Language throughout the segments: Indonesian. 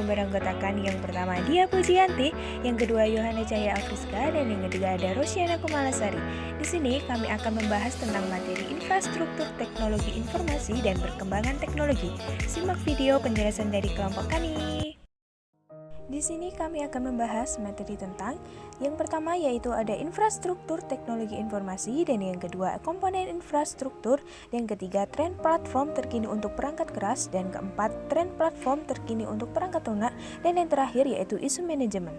yang beranggotakan yang pertama Dia Pujianti, yang kedua Yohana Cahya Afriska, dan yang ketiga ada Rosyana Kumalasari. Di sini kami akan membahas tentang materi infrastruktur teknologi informasi dan perkembangan teknologi. Simak video penjelasan dari kelompok kami. Di sini kami akan membahas materi tentang yang pertama yaitu ada infrastruktur teknologi informasi, dan yang kedua komponen infrastruktur, yang ketiga tren platform terkini untuk perangkat keras, dan keempat tren platform terkini untuk perangkat lunak, dan yang terakhir yaitu isu manajemen.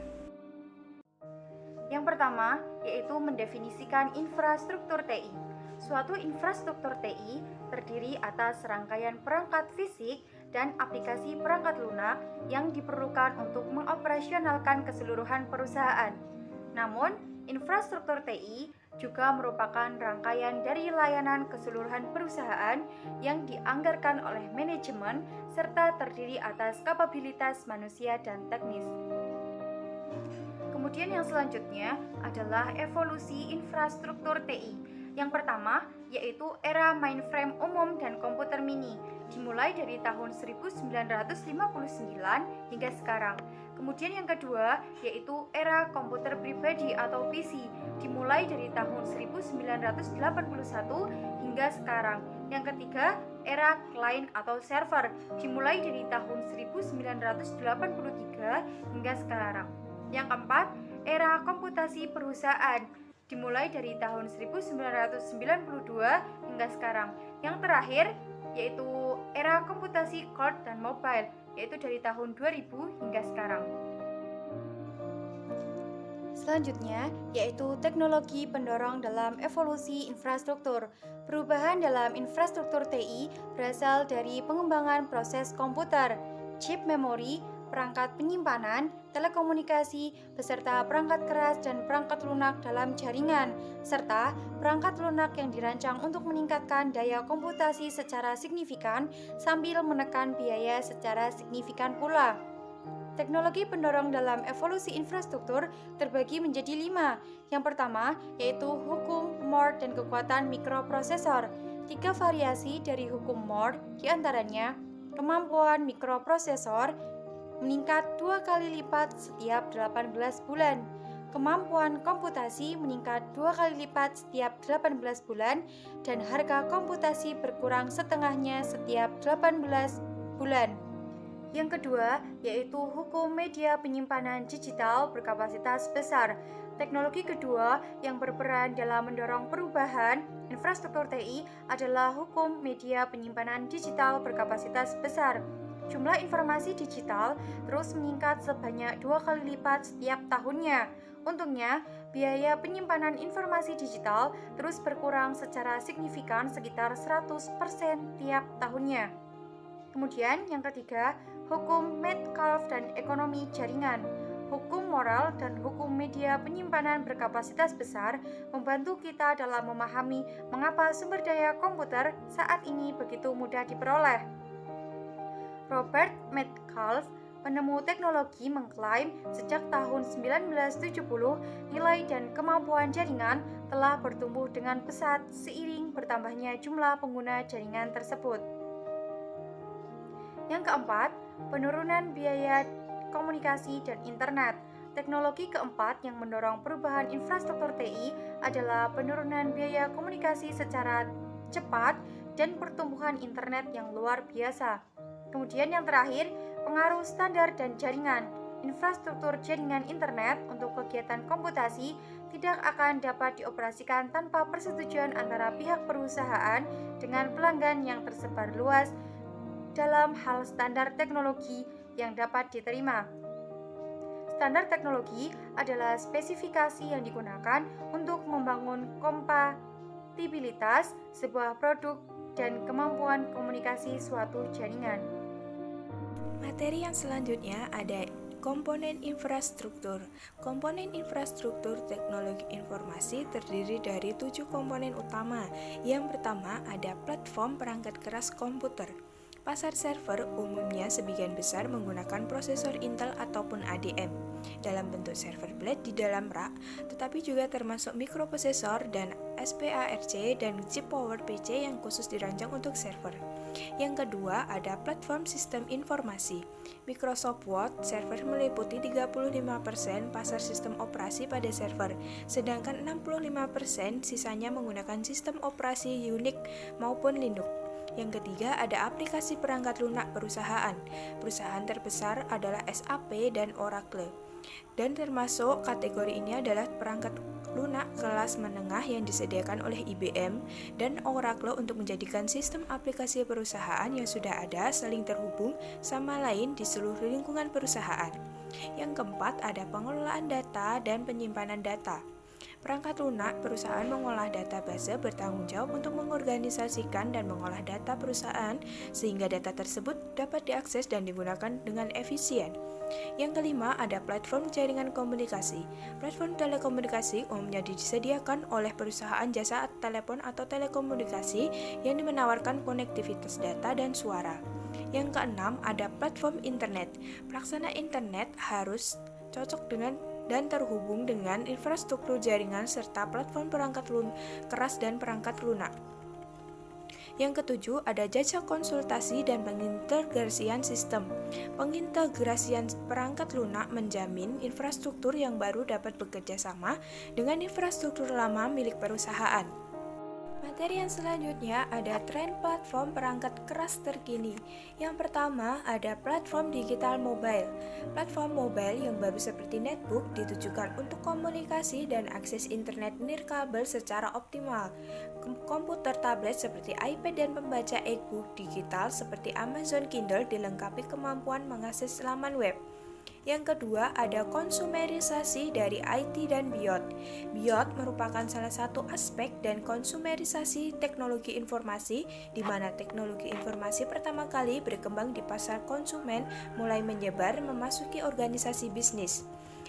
Yang pertama yaitu mendefinisikan infrastruktur TI. Suatu infrastruktur TI terdiri atas rangkaian perangkat fisik dan aplikasi perangkat lunak yang diperlukan untuk mengoperasionalkan keseluruhan perusahaan. Namun, infrastruktur TI juga merupakan rangkaian dari layanan keseluruhan perusahaan yang dianggarkan oleh manajemen serta terdiri atas kapabilitas manusia dan teknis. Kemudian yang selanjutnya adalah evolusi infrastruktur TI. Yang pertama yaitu era mainframe umum dan komputer mini, dimulai dari tahun 1959 hingga sekarang. Kemudian yang kedua yaitu era komputer pribadi atau PC, dimulai dari tahun 1981 hingga sekarang. Yang ketiga, era client atau server, dimulai dari tahun 1983 hingga sekarang. Yang keempat, era komputasi perusahaan, dimulai dari tahun 1992 hingga sekarang. Yang terakhir yaitu era komputasi cloud dan mobile, yaitu dari tahun 2000 hingga sekarang. Selanjutnya yaitu teknologi pendorong dalam evolusi infrastruktur. Perubahan dalam infrastruktur TI berasal dari pengembangan proses komputer, chip memori, perangkat penyimpanan, telekomunikasi, beserta perangkat keras dan perangkat lunak dalam jaringan, serta perangkat lunak yang dirancang untuk meningkatkan daya komputasi secara signifikan sambil menekan biaya secara signifikan pula. Teknologi pendorong dalam evolusi infrastruktur terbagi menjadi 5. Yang pertama yaitu hukum Moore dan kekuatan mikroprosesor. 3 variasi dari hukum Moore diantaranya kemampuan mikroprosesor meningkat 2 kali lipat setiap 18 bulan. Kemampuan komputasi meningkat 2 kali lipat setiap 18 bulan dan harga komputasi berkurang setengahnya setiap 18 bulan. Yang kedua yaitu hukum media penyimpanan digital berkapasitas besar. Teknologi kedua yang berperan dalam mendorong perubahan infrastruktur TI adalah hukum media penyimpanan digital berkapasitas besar. Jumlah informasi digital terus meningkat sebanyak 2 kali lipat setiap tahunnya. Untungnya, biaya penyimpanan informasi digital terus berkurang secara signifikan sekitar 100% tiap tahunnya. Kemudian yang ketiga, hukum Metcalfe dan ekonomi jaringan. Hukum moral dan hukum media penyimpanan berkapasitas besar membantu kita dalam memahami mengapa sumber daya komputer saat ini begitu mudah diperoleh. Robert Metcalfe, penemu teknologi, mengklaim sejak tahun 1970 nilai dan kemampuan jaringan telah bertumbuh dengan pesat seiring bertambahnya jumlah pengguna jaringan tersebut. Yang keempat, penurunan biaya komunikasi dan internet. Teknologi keempat yang mendorong perubahan infrastruktur TI adalah penurunan biaya komunikasi secara cepat dan pertumbuhan internet yang luar biasa. Kemudian yang terakhir, pengaruh standar dan jaringan. Infrastruktur jaringan internet untuk kegiatan komputasi tidak akan dapat dioperasikan tanpa persetujuan antara pihak perusahaan dengan pelanggan yang tersebar luas dalam hal standar teknologi yang dapat diterima. Standar teknologi adalah spesifikasi yang digunakan untuk membangun kompatibilitas sebuah produk dan kemampuan komunikasi suatu jaringan. Materi yang selanjutnya ada komponen infrastruktur. Komponen infrastruktur teknologi informasi terdiri dari 7 komponen utama. Yang pertama ada platform perangkat keras komputer. Pasar server umumnya sebagian besar menggunakan prosesor Intel ataupun ADM dalam bentuk server blade di dalam rak, tetapi juga termasuk mikroprosesor dan SPARC dan chip power PC yang khusus dirancang untuk server. Yang kedua, ada platform sistem informasi. Microsoft Word server meliputi 35% pasar sistem operasi pada server, sedangkan 65% sisanya menggunakan sistem operasi Unix maupun Linux. Yang ketiga, ada aplikasi perangkat lunak perusahaan. Perusahaan terbesar adalah SAP dan Oracle. Dan termasuk kategori ini adalah perangkat lunak kelas menengah yang disediakan oleh IBM dan Oracle untuk menjadikan sistem aplikasi perusahaan yang sudah ada saling terhubung sama lain di seluruh lingkungan perusahaan. Yang keempat, ada pengelolaan data dan penyimpanan data. Perangkat lunak perusahaan mengolah database bertanggung jawab untuk mengorganisasikan dan mengolah data perusahaan sehingga data tersebut dapat diakses dan digunakan dengan efisien. Yang kelima, ada platform jaringan komunikasi. Platform telekomunikasi umumnya disediakan oleh perusahaan jasa telepon atau telekomunikasi yang menawarkan konektivitas data dan suara. Yang keenam, ada platform internet. Pelaksana internet harus cocok dengan dan terhubung dengan infrastruktur jaringan serta platform perangkat keras dan perangkat lunak. Yang ketujuh, ada jasa konsultasi dan pengintegrasian sistem. Pengintegrasian perangkat lunak menjamin infrastruktur yang baru dapat bekerja sama dengan infrastruktur lama milik perusahaan. Materi yang selanjutnya ada tren platform perangkat keras terkini. Yang pertama ada platform digital mobile. Platform mobile yang baru seperti netbook ditujukan untuk komunikasi dan akses internet nirkabel secara optimal. Komputer tablet seperti iPad dan pembaca e-book digital seperti Amazon Kindle dilengkapi kemampuan mengakses laman web. Yang kedua, ada konsumerisasi dari IT dan BIOT. BIOT merupakan salah satu aspek dan konsumerisasi teknologi informasi, di mana teknologi informasi pertama kali berkembang di pasar konsumen mulai menyebar memasuki organisasi bisnis.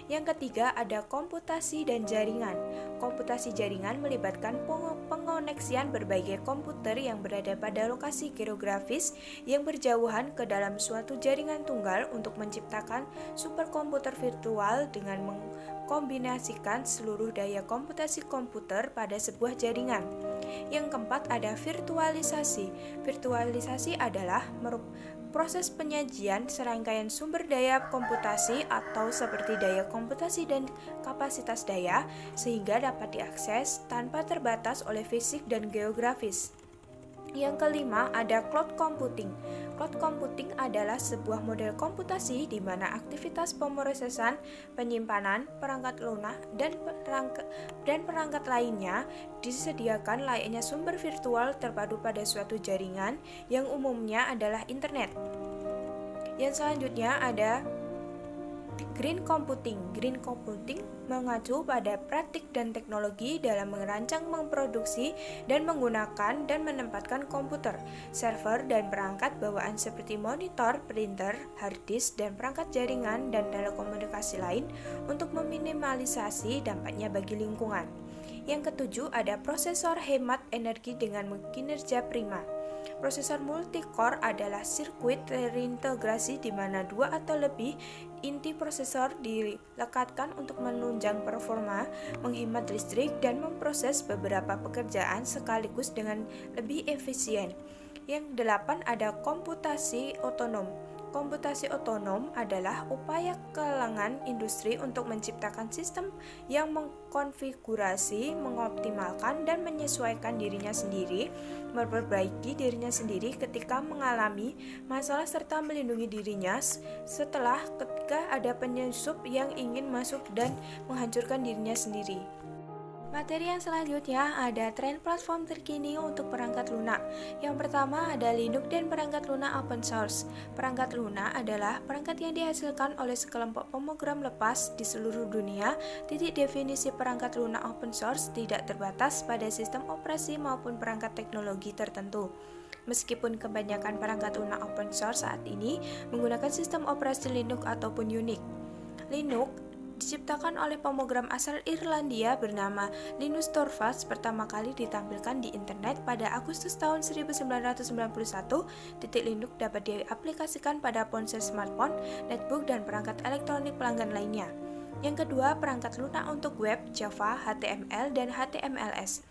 Yang ketiga, ada komputasi dan jaringan. Komputasi jaringan melibatkan pengoneksian berbagai komputer yang berada pada lokasi geografis yang berjauhan ke dalam suatu jaringan tunggal untuk menciptakan superkomputer virtual dengan mengkombinasikan seluruh daya komputasi komputer pada sebuah jaringan. Yang keempat, ada virtualisasi. Virtualisasi adalah proses penyajian serangkaian sumber daya komputasi atau seperti daya komputasi dan kapasitas daya sehingga dapat diakses tanpa terbatas oleh fisik dan geografis. Yang kelima, ada cloud computing. Cloud computing adalah sebuah model komputasi di mana aktivitas pemrosesan, penyimpanan, perangkat lunak, dan perangkat lainnya disediakan layaknya sumber virtual terpadu pada suatu jaringan yang umumnya adalah internet. Yang selanjutnya ada Green Computing. Green Computing mengacu pada praktik dan teknologi dalam merancang, memproduksi, dan menggunakan dan menempatkan komputer, server, dan perangkat bawaan seperti monitor, printer, hard disk, dan perangkat jaringan dan telekomunikasi lain untuk meminimalisasi dampaknya bagi lingkungan. Yang ketujuh, ada prosesor hemat energi dengan kinerja prima. Prosesor multi-core adalah sirkuit terintegrasi di mana dua atau lebih inti prosesor dilekatkan untuk menunjang performa, menghemat listrik, dan memproses beberapa pekerjaan sekaligus dengan lebih efisien. Yang delapan, ada komputasi otonom. Komputasi otonom adalah upaya kalangan industri untuk menciptakan sistem yang mengkonfigurasi, mengoptimalkan, dan menyesuaikan dirinya sendiri, memperbaiki dirinya sendiri ketika mengalami masalah serta melindungi dirinya setelah ketika ada penyusup yang ingin masuk dan menghancurkan dirinya sendiri. Materi yang selanjutnya ada tren platform terkini untuk perangkat lunak. Yang pertama ada Linux dan perangkat lunak open source. Perangkat lunak adalah perangkat yang dihasilkan oleh sekelompok pemrogram lepas di seluruh dunia. Titik definisi perangkat lunak open source tidak terbatas pada sistem operasi maupun perangkat teknologi tertentu. Meskipun kebanyakan perangkat lunak open source saat ini menggunakan sistem operasi Linux ataupun Unix. Linux diciptakan oleh pemrogram asal Irlandia bernama Linus Torvalds pertama kali ditampilkan di internet pada Agustus tahun 1991. Linux dapat diaplikasikan pada ponsel smartphone, netbook, dan perangkat elektronik pelanggan lainnya. Yang kedua, perangkat lunak untuk web, Java, HTML, dan HTMLS.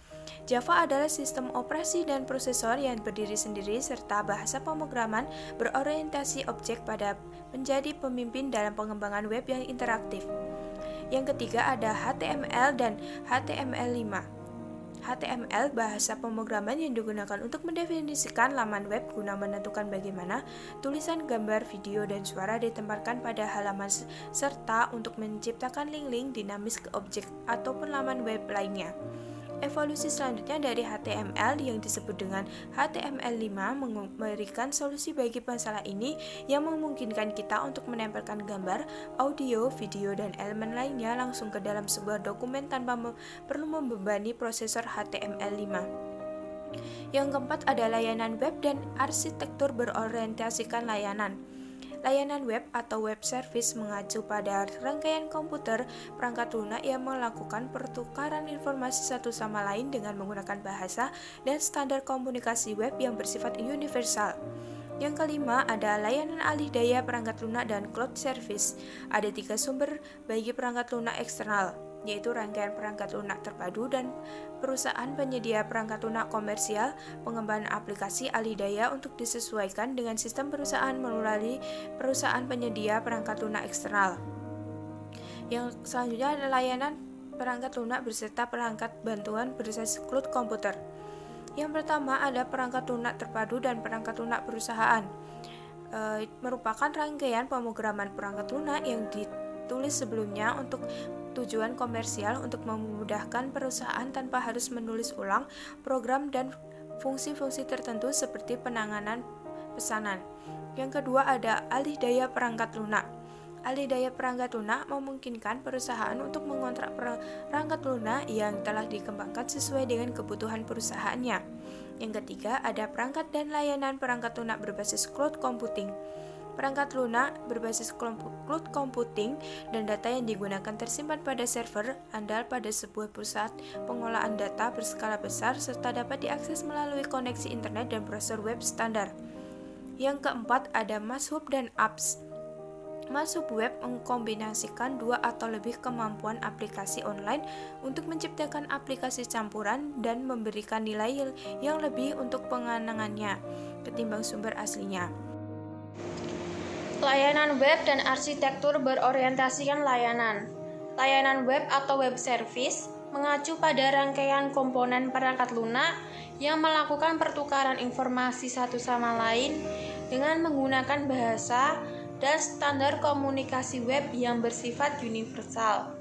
Java adalah sistem operasi dan prosesor yang berdiri sendiri serta bahasa pemrograman berorientasi objek pada menjadi pemimpin dalam pengembangan web yang interaktif. Yang ketiga ada HTML dan HTML5. HTML bahasa pemrograman yang digunakan untuk mendefinisikan laman web guna menentukan bagaimana tulisan, gambar, video, dan suara ditempatkan pada halaman serta untuk menciptakan link-link dinamis ke objek ataupun laman web lainnya. Evolusi selanjutnya dari HTML yang disebut dengan HTML5 memberikan solusi bagi masalah ini yang memungkinkan kita untuk menempelkan gambar, audio, video, dan elemen lainnya langsung ke dalam sebuah dokumen tanpa perlu membebani prosesor HTML5. Yang keempat ada layanan web dan arsitektur berorientasikan layanan. Layanan web atau web service mengacu pada rangkaian komputer perangkat lunak yang melakukan pertukaran informasi satu sama lain dengan menggunakan bahasa dan standar komunikasi web yang bersifat universal. Yang kelima ada layanan alih daya perangkat lunak dan cloud service. Ada 3 sumber bagi perangkat lunak eksternal, yaitu rangkaian perangkat lunak terpadu dan perusahaan penyedia perangkat lunak komersial, pengembangan aplikasi alih daya untuk disesuaikan dengan sistem perusahaan melalui perusahaan penyedia perangkat lunak eksternal. Yang selanjutnya adalah layanan perangkat lunak beserta perangkat bantuan berbasis cloud komputer. Yang pertama ada perangkat lunak terpadu dan perangkat lunak perusahaan. Merupakan rangkaian pemrograman perangkat lunak yang ditulis sebelumnya untuk tujuan komersial untuk memudahkan perusahaan tanpa harus menulis ulang program dan fungsi-fungsi tertentu seperti penanganan pesanan. Yang kedua ada alih daya perangkat lunak. Alih daya perangkat lunak memungkinkan perusahaan untuk mengontrak perangkat lunak yang telah dikembangkan sesuai dengan kebutuhan perusahaannya. Yang ketiga ada perangkat dan layanan perangkat lunak berbasis cloud computing. Perangkat lunak berbasis cloud computing dan data yang digunakan tersimpan pada server andal pada sebuah pusat pengolahan data berskala besar serta dapat diakses melalui koneksi internet dan browser web standar. Yang keempat ada mashup dan apps. Mashup web mengkombinasikan 2 atau lebih kemampuan aplikasi online untuk menciptakan aplikasi campuran dan memberikan nilai yang lebih untuk pengenangannya ketimbang sumber aslinya. Layanan web dan arsitektur berorientasikan layanan. Layanan web atau web service mengacu pada rangkaian komponen perangkat lunak yang melakukan pertukaran informasi satu sama lain dengan menggunakan bahasa dan standar komunikasi web yang bersifat universal.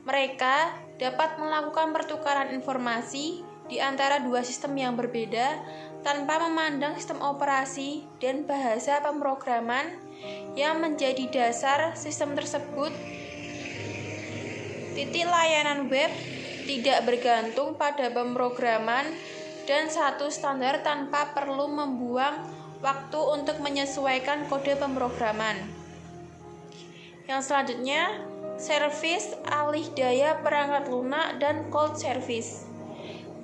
Mereka dapat melakukan pertukaran informasi di antara 2 sistem yang berbeda tanpa memandang sistem operasi dan bahasa pemrograman yang menjadi dasar sistem tersebut. Titik layanan web tidak bergantung pada pemrograman dan satu standar tanpa perlu membuang waktu untuk menyesuaikan kode pemrograman. Yang selanjutnya, service alih daya perangkat lunak dan cloud service.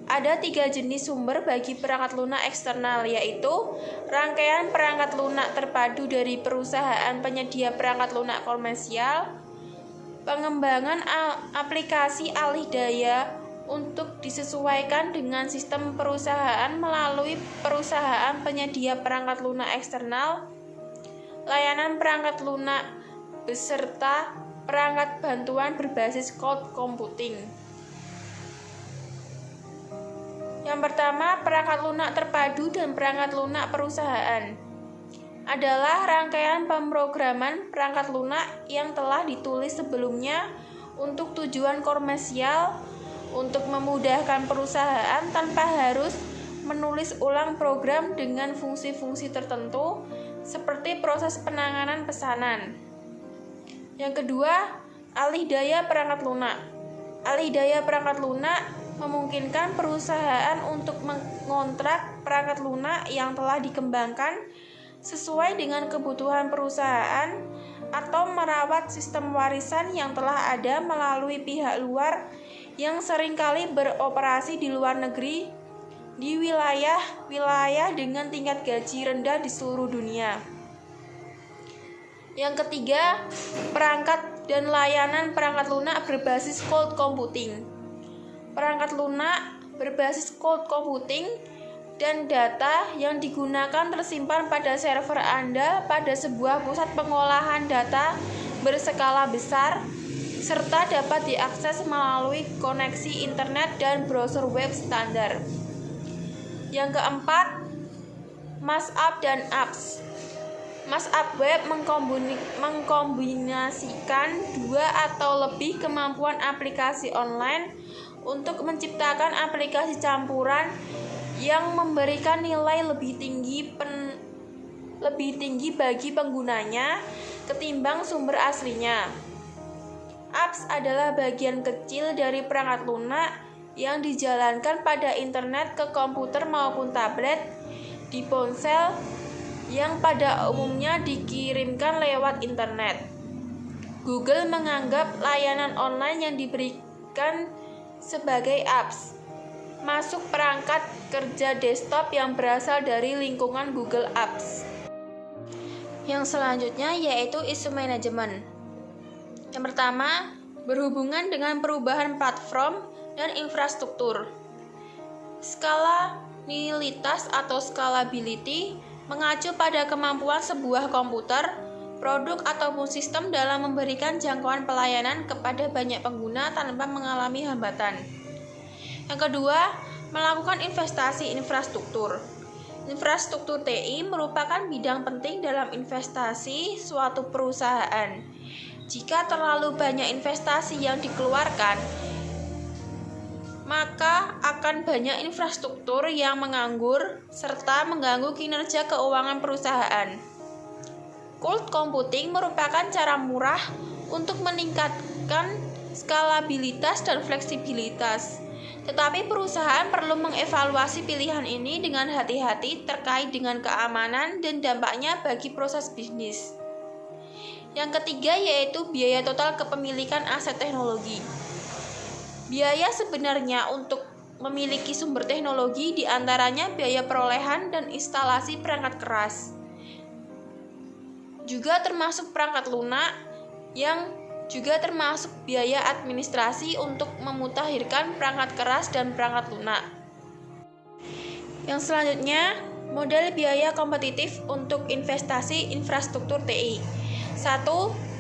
Ada 3 jenis sumber bagi perangkat lunak eksternal, yaitu rangkaian perangkat lunak terpadu dari perusahaan penyedia perangkat lunak komersial, pengembangan aplikasi alih daya untuk disesuaikan dengan sistem perusahaan melalui perusahaan penyedia perangkat lunak eksternal, layanan perangkat lunak beserta perangkat bantuan berbasis cloud computing. Yang pertama, perangkat lunak terpadu dan perangkat lunak perusahaan adalah rangkaian pemrograman perangkat lunak yang telah ditulis sebelumnya untuk tujuan komersial untuk memudahkan perusahaan tanpa harus menulis ulang program dengan fungsi-fungsi tertentu seperti proses penanganan pesanan. Yang kedua, alih daya perangkat lunak. Alih daya perangkat lunak memungkinkan perusahaan untuk mengontrak perangkat lunak yang telah dikembangkan sesuai dengan kebutuhan perusahaan atau merawat sistem warisan yang telah ada melalui pihak luar yang seringkali beroperasi di luar negeri di wilayah dengan tingkat gaji rendah di seluruh dunia. Yang ketiga, perangkat dan layanan perangkat lunak berbasis cloud computing. Perangkat lunak berbasis cloud computing dan data yang digunakan tersimpan pada server Anda pada sebuah pusat pengolahan data berskala besar serta dapat diakses melalui koneksi internet dan browser web standar. Yang keempat, mashup dan apps. Mashup web mengkombinasikan dua atau lebih kemampuan aplikasi online untuk menciptakan aplikasi campuran yang memberikan nilai lebih tinggi bagi penggunanya ketimbang sumber aslinya. Apps adalah bagian kecil dari perangkat lunak yang dijalankan pada internet ke komputer maupun tablet di ponsel yang pada umumnya dikirimkan lewat internet. Google menganggap layanan online yang diberikan sebagai apps masuk perangkat kerja desktop yang berasal dari lingkungan Google Apps. Yang selanjutnya yaitu isu manajemen. Yang pertama, berhubungan dengan perubahan platform dan infrastruktur. Skalabilitas atau scalability mengacu pada kemampuan sebuah komputer, produk ataupun sistem dalam memberikan jangkauan pelayanan kepada banyak pengguna tanpa mengalami hambatan. Yang kedua, melakukan investasi infrastruktur. Infrastruktur TI merupakan bidang penting dalam investasi suatu perusahaan. Jika terlalu banyak investasi yang dikeluarkan, maka akan banyak infrastruktur yang menganggur serta mengganggu kinerja keuangan perusahaan. Cloud computing merupakan cara murah untuk meningkatkan skalabilitas dan fleksibilitas. Tetapi perusahaan perlu mengevaluasi pilihan ini dengan hati-hati terkait dengan keamanan dan dampaknya bagi proses bisnis. Yang ketiga yaitu biaya total kepemilikan aset teknologi. Biaya sebenarnya untuk memiliki sumber teknologi diantaranya biaya perolehan dan instalasi perangkat keras. Juga termasuk perangkat lunak yang juga termasuk biaya administrasi untuk memutakhirkan perangkat keras dan perangkat lunak. Yang selanjutnya, model biaya kompetitif untuk investasi infrastruktur TI. 1.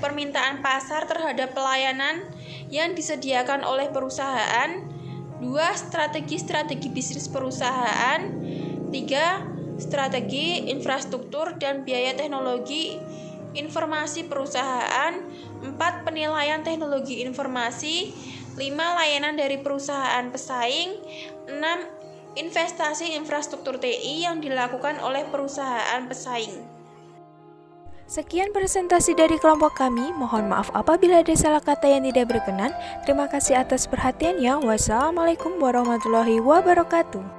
Permintaan pasar terhadap pelayanan yang disediakan oleh perusahaan. 2. Strategi bisnis perusahaan. 3. Strategi infrastruktur dan biaya teknologi informasi perusahaan. 4. Penilaian teknologi informasi. 5. Layanan dari perusahaan pesaing. 6. Investasi infrastruktur TI yang dilakukan oleh perusahaan pesaing. Sekian presentasi dari kelompok kami. Mohon maaf apabila ada salah kata yang tidak berkenan. Terima kasih atas perhatiannya. Wassalamualaikum warahmatullahi wabarakatuh.